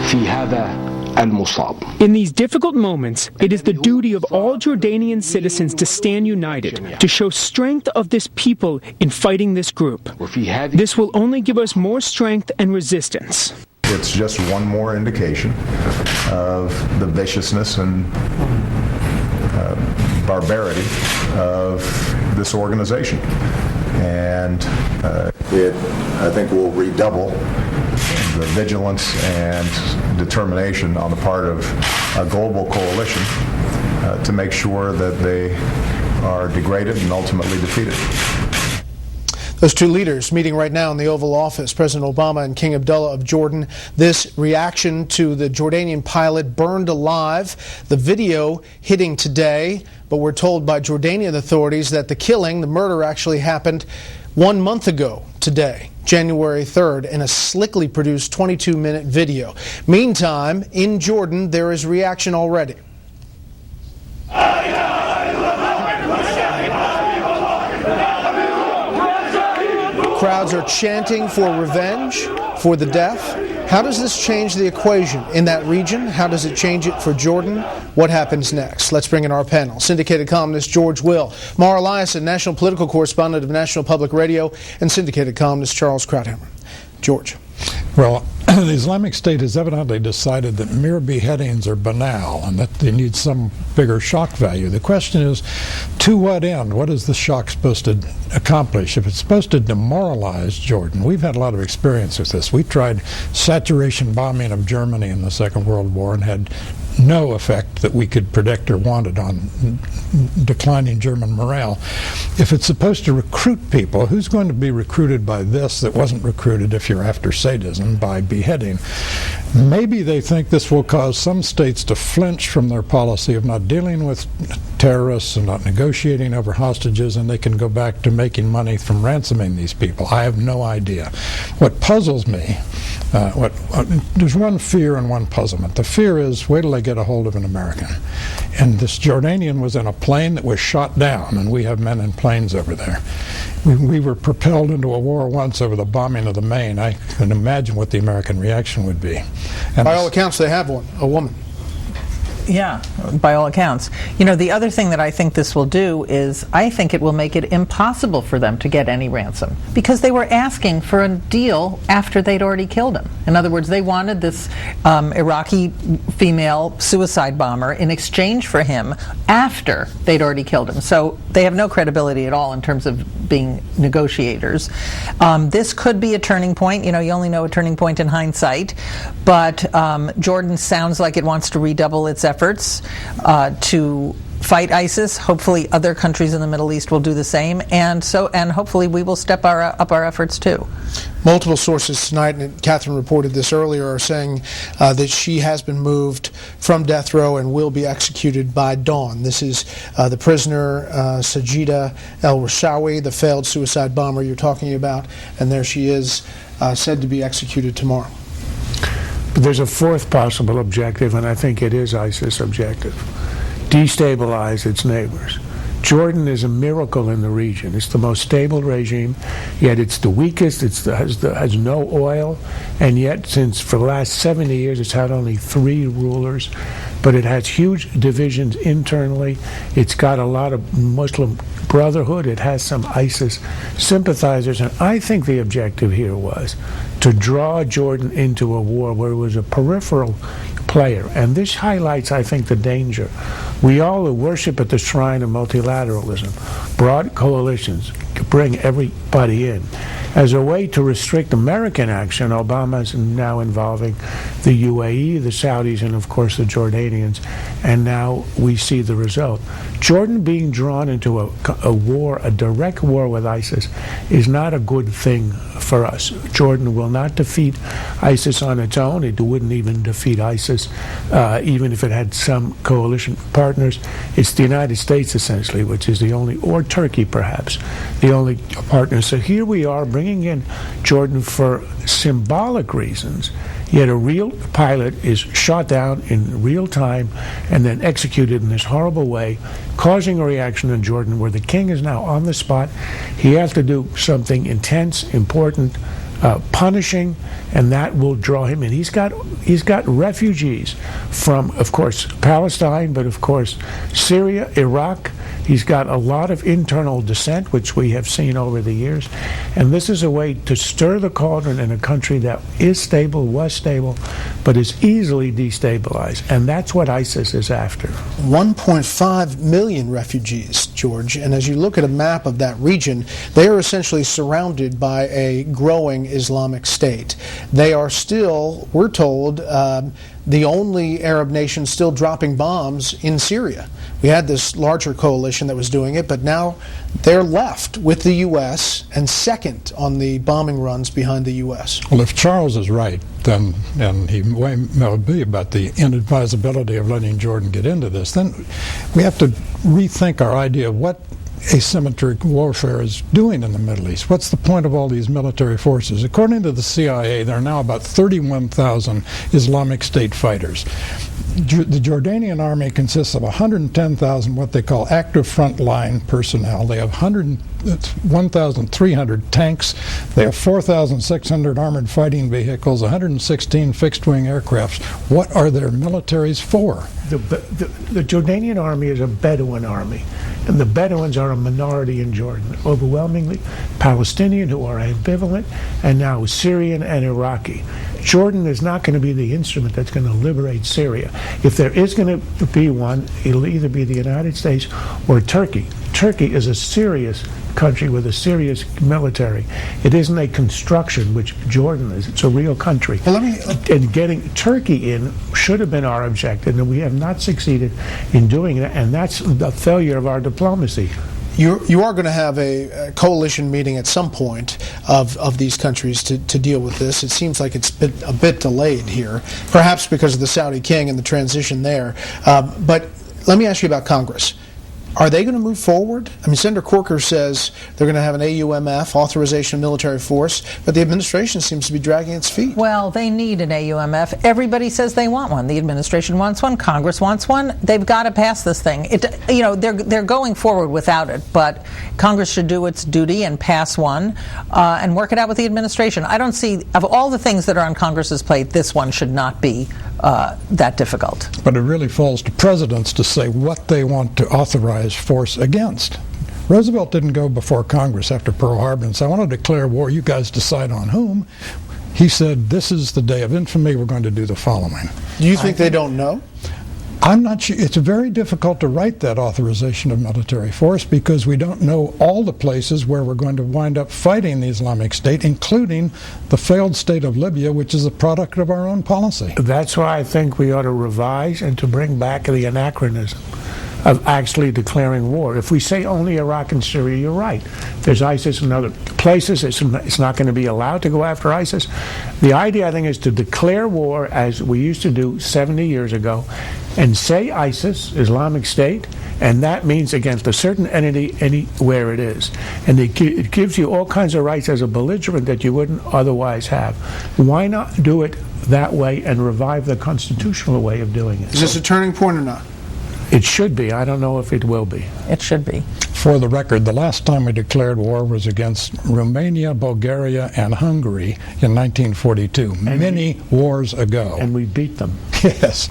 في هذا المصاب. In these difficult moments, it is the duty of all Jordanian citizens to stand united, to show strength of this people in fighting this group. This will only give us more strength and resistance. It's just one more indication of the viciousness and barbarity of this organization. And it, I think, will redouble the vigilance and determination on the part of a global coalition to make sure that they are degraded and ultimately defeated. Those two leaders meeting right now in the Oval Office, President Obama and King Abdullah of Jordan. This reaction to the Jordanian pilot burned alive. The video hitting today, but we're told by Jordanian authorities that the killing, the murder, actually happened 1 month ago today, January 3rd, in a slickly produced 22-minute video. Meantime, in Jordan, there is reaction already. Crowds are chanting for revenge for the death. How does this change the equation in that region? How does it change it for Jordan? What happens next? Let's bring in our panel. Syndicated columnist George Will, Mara Eliason, national political correspondent of National Public Radio, and syndicated columnist Charles Krauthammer. George. Well, the Islamic State has evidently decided that mere beheadings are banal and that they need some bigger shock value. The question is, to what end? What is the shock supposed to accomplish? If it's supposed to demoralize Jordan, we've had a lot of experience with this. We tried saturation bombing of Germany in the Second World War and had no effect that we could predict or wanted on declining German morale. If it's supposed to recruit people, who's going to be recruited by this that wasn't recruited, if you're after sadism, by beheading? Maybe they think this will cause some states to flinch from their policy of not dealing with terrorists and not negotiating over hostages, and they can go back to making money from ransoming these people. I have no idea. What puzzles me, there's one fear and one puzzlement. The fear is, wait till they get a hold of an American. And this Jordanian was in a plane that was shot down, and we have men in planes over there. We were propelled into a war once over the bombing of the Maine. I can imagine what the American reaction would be. And by all accounts, they have one, a woman. Yeah, by all accounts. You know, the other thing that I think this will do is I think it will make it impossible for them to get any ransom, because they were asking for a deal after they'd already killed him. In other words, they wanted this Iraqi female suicide bomber in exchange for him after they'd already killed him. So they have no credibility at all in terms of being negotiators. This could be a turning point. You know, you only know a turning point in hindsight, but Jordan sounds like it wants to redouble its efforts to fight ISIS. Hopefully other countries in the Middle East will do the same, and hopefully we will step up our efforts too. Multiple sources tonight, and Catherine reported this earlier, are saying that she has been moved from death row and will be executed by dawn. This is the prisoner Sajida El-Rishawi, the failed suicide bomber you're talking about, and there she is, said to be executed tomorrow. But there's a fourth possible objective, and I think it is ISIS' objective: destabilize its neighbors. Jordan is a miracle in the region. It's the most stable regime, yet it's the weakest. It has no oil, and yet for the last 70 years it's had only 3 rulers. But it has huge divisions internally. It's got a lot of Muslim Brotherhood. It has some ISIS sympathizers, and I think the objective here was to draw Jordan into a war where it was a peripheral player. And this highlights, I think, the danger. We all who worship at the shrine of multilateralism, broad coalitions, bring everybody in. As a way to restrict American action, Obama is now involving the UAE, the Saudis, and of course the Jordanians, and now we see the result. Jordan being drawn into a war, a direct war with ISIS, is not a good thing for us. Jordan will not defeat ISIS on its own. It wouldn't even defeat ISIS, even if it had some coalition partners. It's the United States, essentially, which is the only, or Turkey perhaps, the only partner. So here we are bringing in Jordan for symbolic reasons, yet a real pilot is shot down in real time and then executed in this horrible way, causing a reaction in Jordan where the king is now on the spot. He has to do something intense, important, punishing, and that will draw him in. He's got refugees from, of course, Palestine, but of course Syria, Iraq. He's got a lot of internal dissent, which we have seen over the years, and this is a way to stir the cauldron in a country that is stable, was stable, but is easily destabilized, and that's what ISIS is after. 1.5 million refugees, George, and as you look at a map of that region, they are essentially surrounded by a growing Islamic State. They are still, we're told, the only Arab nation still dropping bombs in Syria. We had this larger coalition that was doing it, but now they're left with the U.S. and second on the bombing runs behind the U.S. Well, if Charles is right, then, and he may be about the inadvisability of letting Jordan get into this, then we have to rethink our idea of what asymmetric warfare is doing in the Middle East. What's the point of all these military forces? According to the CIA, there are now about 31,000 Islamic State fighters. The Jordanian army consists of 110,000 what they call active frontline personnel. They have 1,300 tanks. They have 4,600 armored fighting vehicles, 116 fixed-wing aircrafts. What are their militaries for? The Jordanian army is a Bedouin army, and the Bedouins are a minority in Jordan, overwhelmingly Palestinian, who are ambivalent, and now Syrian and Iraqi. Jordan is not going to be the instrument that's going to liberate Syria. If there is going to be one, it'll either be the United States or Turkey. Turkey is a serious country with a serious military. It isn't a construction, which Jordan is. It's a real country. Well, and getting Turkey in should have been our objective, and we have not succeeded in doing that, and that's the failure of our diplomacy. You are going to have a coalition meeting at some point of these countries to deal with this. It seems like it's been a bit delayed here, perhaps because of the Saudi king and the transition there. But let me ask you about Congress. Are they going to move forward? I mean, Senator Corker says they're going to have an AUMF, authorization of military force, but the administration seems to be dragging its feet. Well, they need an AUMF. Everybody says they want one. The administration wants one. Congress wants one. They've got to pass this thing. They're going forward without it, but Congress should do its duty and pass one and work it out with the administration. I don't see, of all the things that are on Congress's plate, this one should not be that difficult. But it really falls to presidents to say what they want to authorize force against. Roosevelt didn't go before Congress after Pearl Harbor and say, I want to declare war, you guys decide on whom. He said, this is the day of infamy, we're going to do the following. Do you think they don't know? I'm not sure. It's very difficult to write that authorization of military force because we don't know all the places where we're going to wind up fighting the Islamic State, including the failed state of Libya, which is a product of our own policy. That's why I think we ought to revise and to bring back the anachronism of actually declaring war. If we say only Iraq and Syria, you're right. There's ISIS in other places. It's not going to be allowed to go after ISIS. The idea, I think, is to declare war as we used to do 70 years ago and say ISIS, Islamic State, and that means against a certain entity anywhere it is. And it gives you all kinds of rights as a belligerent that you wouldn't otherwise have. Why not do it that way and revive the constitutional way of doing it? Is this a turning point or not? It should be. I don't know if it will be. It should be. For the record, the last time we declared war was against Romania, Bulgaria, and Hungary in 1942, many wars ago. And we beat them. Yes.